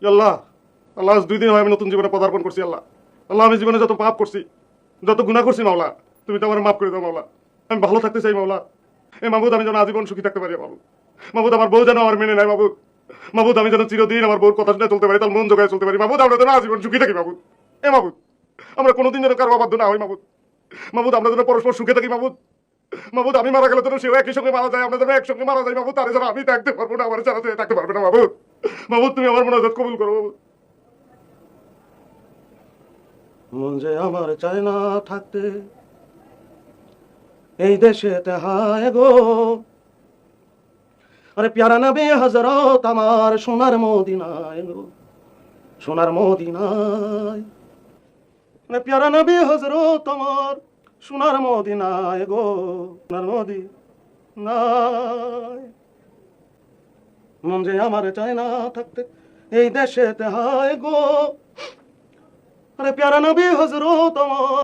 আল্লাহ, আল্লাহ আজ 2 দিন হয় আমি নতুন জীবনে পদার্পণ করছি। আল্লাহ, আল্লাহ আমি জীবনে যত পাপ করছি, যত গুনাহ করছি মাওলা, তুমি তো আমার মাফ করে দাও মাওলা। আমি ভালো থাকতে চাই মাওলা। এ মাহবুদ, আমি যেন আজীবন সুখী থাকতে পারি মাহবুদ। মাহবুদ, আমার বউ যেন আমার মেনে নেয় মাহবুদ। মাহবুদ, আমি যেন চিরদিন আমার বউর কথা শুনে চলতে পারি, তার মন জোগায় চলতে পারি মাহবুদ। আমরা যেন আজীবন সুখী থাকি মাহবুদ। এ মাহবুদ, আমরা কোনোদিন যেন কারো অবাধ্য না হই মাহবুদ। মাহবুদ, আমরা যেন পরস্পর সুখে থাকি মাহবুদ। মাহবুদ, আমি মারা গেলে যেন সেও একই সঙ্গে মারা যায়, আমরা যেন একসঙ্গে মারা যাই মাহবুদ। তারে যেন আমি থাকতে পারবো না, আমার ছাড়া সে থাকতে পারবে না মাহবুদ। মাহবুদ, তুমি আমার মোনাজাত কবুল করো মাহবুদ। মন যে আমার চায় না থাকতে এই দেশেতে, হায় গো। আরে প্যারা নবী হযরত আমার সোনার মদিনায় গো, সোনার মদিনায়। আরে প্যারা নবী হযরত আমার সোনার মদিনায় গো, সোনার মদিনায়। মন যে আমার চায় না থাকতে এই দেশেতে, হায় গো। আরে প্যারা নবী হযরত আমার